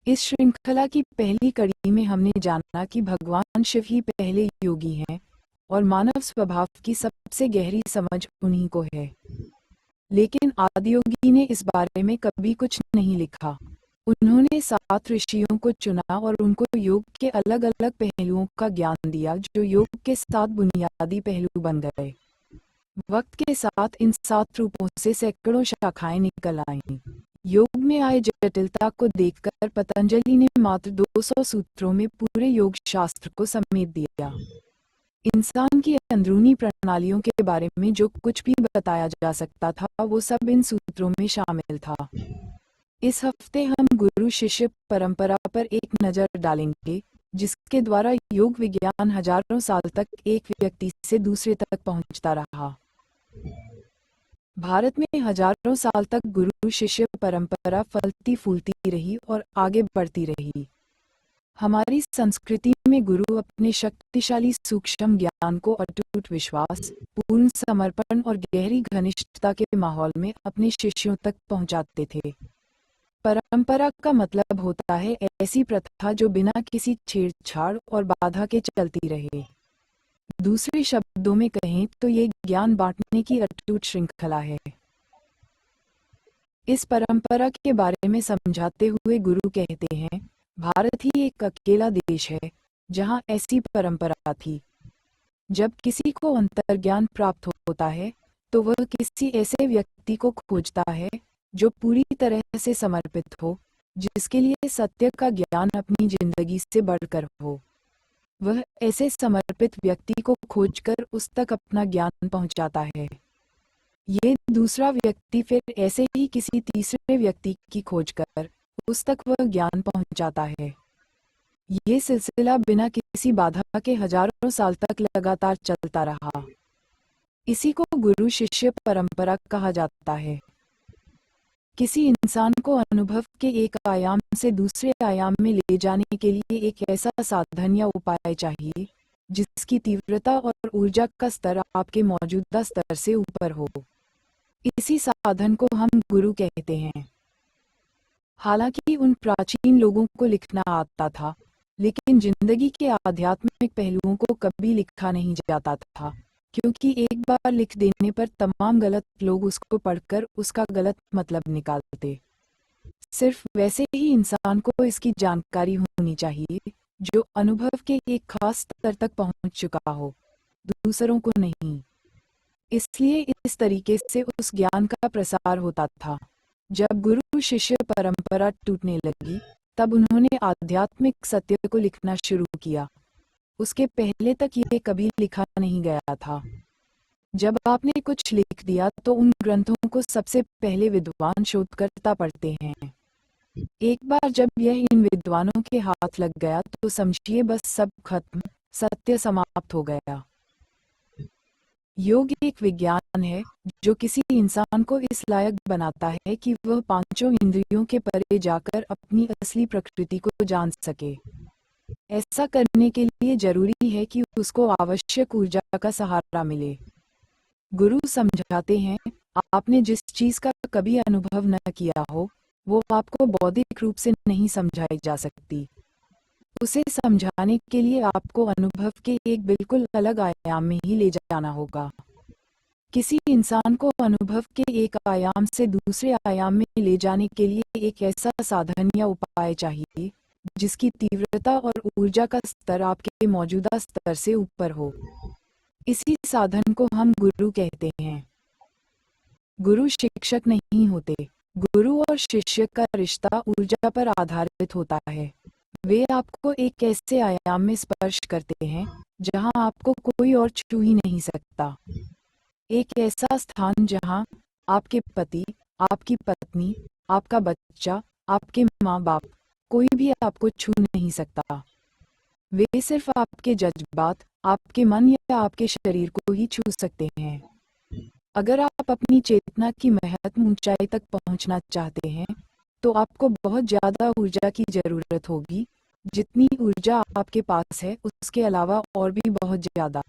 इस श्रृंखला की पहली कड़ी में हमने जाना कि भगवान शिव ही पहले योगी हैं और मानव स्वभाव की सबसे गहरी समझ उन्हीं को है। लेकिन आदियोगी ने इस बारे में कभी कुछ नहीं लिखा। उन्होंने 7 ऋषियों को चुना और उनको योग के अलग अलग पहलुओं का ज्ञान दिया, जो योग के 7 बुनियादी पहलू बन गए। वक्त के साथ इन 7 रूपों से सैकड़ों शाखाएं निकल आईं। योग में आए जटिलता को देखकर पतंजलि ने मात्र 200 सूत्रों में पूरे योग शास्त्र को समेट दिया। इंसान की अंदरूनी प्रणालियों के बारे में जो कुछ भी बताया जा सकता था वो सब इन सूत्रों में शामिल था। इस हफ्ते हम गुरु शिष्य परंपरा पर एक नज़र डालेंगे, जिसके द्वारा योग विज्ञान हजारों साल तक एक व्यक्ति से दूसरे तक पहुंचता रहा। भारत में हजारों साल तक गुरु शिष्य परंपरा फलती फूलती रही और आगे बढ़ती रही। हमारी संस्कृति में गुरु अपने शक्तिशाली सूक्ष्म ज्ञान को अटूट विश्वास, पूर्ण समर्पण और गहरी घनिष्ठता के माहौल में अपने शिष्यों तक पहुंचाते थे। परंपरा का मतलब होता है ऐसी प्रथा जो बिना किसी छेड़छाड़ और बाधा के चलती रहे। दूसरे शब्दों में कहें तो ये ज्ञान बांटने की अटूट श्रृंखला है। इस परंपरा के बारे में समझाते हुए गुरु कहते हैं, भारत ही एक अकेला देश है जहां ऐसी परंपरा थी। जब किसी को अंतर्ज्ञान प्राप्त होता है तो वह किसी ऐसे व्यक्ति को खोजता है जो पूरी तरह से समर्पित हो, जिसके लिए सत्य का ज्ञान अपनी जिंदगी से बढ़कर हो। वह ऐसे समर्पित व्यक्ति को खोजकर उस तक अपना ज्ञान पहुंचाता है। ये दूसरा व्यक्ति फिर ऐसे ही किसी तीसरे व्यक्ति की खोज कर उस तक वह ज्ञान पहुंचाता है। ये सिलसिला बिना किसी बाधा के हजारों साल तक लगातार चलता रहा। इसी को गुरु शिष्य परंपरा कहा जाता है। किसी इंसान को अनुभव के एक आयाम से दूसरे आयाम में ले जाने के लिए एक ऐसा साधन या उपाय चाहिए जिसकी तीव्रता और ऊर्जा का स्तर आपके मौजूदा स्तर से ऊपर हो। इसी साधन को हम गुरु कहते हैं। हालांकि उन प्राचीन लोगों को लिखना आता था, लेकिन जिंदगी के आध्यात्मिक पहलुओं को कभी लिखा नहीं जाता था, क्योंकि एक बार लिख देने पर तमाम गलत लोग उसको पढ़कर उसका गलत मतलब निकालते। सिर्फ वैसे ही इंसान को इसकी जानकारी होनी चाहिए जो अनुभव के एक खास स्तर तक पहुंच चुका हो, दूसरों को नहीं। इसलिए इस तरीके से उस ज्ञान का प्रसार होता था। जब गुरु शिष्य परंपरा टूटने लगी, तब उन्होंने आध्यात्मिक सत्य को लिखना शुरू किया। उसके पहले तक ये कभी लिखा नहीं गया था। जब आपने कुछ लिख दिया तो उन ग्रंथों को सबसे पहले विद्वान शोधकर्ता पढ़ते हैं। एक बार जब यह इन विद्वानों के हाथ लग गया तो समझिए बस सब खत्म, सत्य समाप्त हो गया। योग एक विज्ञान है जो किसी इंसान को इस लायक बनाता है कि वह 5 इंद्रियों के परे जाकर अपनी असली प्रकृति को जान सके। ऐसा करने के लिए जरूरी है कि उसको आवश्यक ऊर्जा का सहारा मिले। गुरु समझाते हैं, आपने जिस चीज का कभी अनुभव न किया हो वो आपको बौद्धिक रूप से नहीं समझाई जा सकती। उसे समझाने के लिए आपको अनुभव के एक बिल्कुल अलग आयाम में ही ले जाना होगा। किसी इंसान को अनुभव के एक आयाम से दूसरे आयाम में ले जाने के लिए एक ऐसा साधन या उपाय चाहिए जिसकी तीव्रता और ऊर्जा का स्तर आपके मौजूदा स्तर से ऊपर हो। इसी साधन को हम गुरु कहते हैं। गुरु शिक्षक नहीं होते। गुरु और शिष्य का रिश्ता ऊर्जा पर आधारित होता है। वे आपको एक ऐसे आयाम में स्पर्श करते हैं जहां आपको कोई और छू ही नहीं सकता। एक ऐसा स्थान जहां आपके पति, आपकी पत्नी, आपका बच्चा, आपके माँ बाप, कोई भी आपको छू नहीं सकता। वे सिर्फ आपके जज्बात, आपके मन या आपके शरीर को ही छू सकते हैं। अगर आप अपनी चेतना की महत्तम ऊंचाई तक पहुंचना चाहते हैं तो आपको बहुत ज्यादा ऊर्जा की जरूरत होगी। जितनी ऊर्जा आपके पास है उसके अलावा और भी बहुत ज्यादा।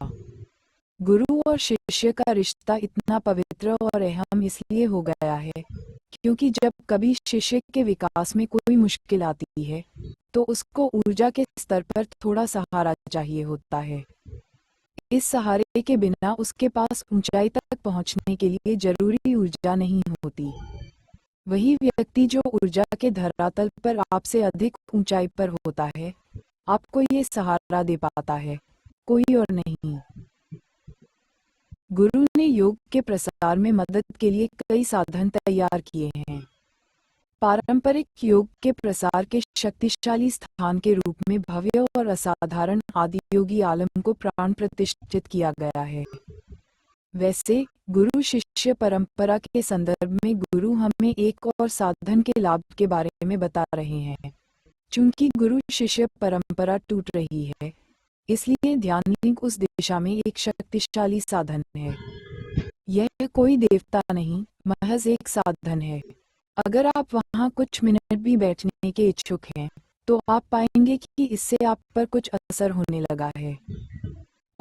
गुरु और शिष्य का रिश्ता इतना पवित्र और अहम इसलिए हो गया है क्योंकि जब कभी शिष्य के विकास में कोई मुश्किल आती है तो उसको ऊर्जा के स्तर पर थोड़ा सहारा चाहिए होता है। इस सहारे के बिना उसके पास ऊंचाई तक पहुंचने के लिए जरूरी ऊर्जा नहीं होती। वही व्यक्ति जो ऊर्जा के धरातल पर आपसे अधिक ऊंचाई पर होता है, आपको ये सहारा दे पाता है, कोई और नहीं। गुरु ने योग के प्रसार में मदद के लिए कई साधन तैयार किए हैं। पारंपरिक योग के प्रसार के शक्तिशाली स्थान के रूप में भव्य और असाधारण आदियोगी आलम को प्राण प्रतिष्ठित किया गया है। वैसे गुरु शिष्य परंपरा के संदर्भ में गुरु हमें एक और साधन के लाभ के बारे में बता रहे हैं। चूंकि गुरु शिष्य परंपरा टूट रही है, इसलिए ध्यान लिंक उस दिशा में एक शक्तिशाली साधन है। यह कोई देवता नहीं, महज एक साधन है। अगर आप वहां कुछ मिनट भी बैठने के इच्छुक हैं, तो आप पाएंगे कि इससे आप पर कुछ असर होने लगा है।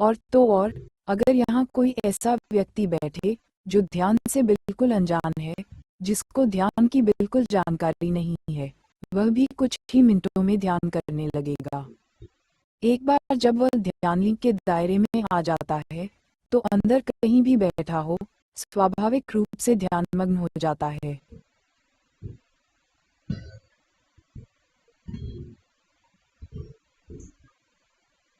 और अगर यहाँ कोई ऐसा व्यक्ति बैठे जो ध्यान से बिल्कुल अनजान है, जिसको ध्यान की बिल्कुल जानकारी नहीं है, वह भी कुछ ही मिनटों में ध्यान करने लगेगा। एक बार जब वह ध्यान लिंक के दायरे में आ जाता है, तो अंदर कहीं भी बैठा हो, स्वाभाविक रूप से ध्यानमग्न हो जाता है।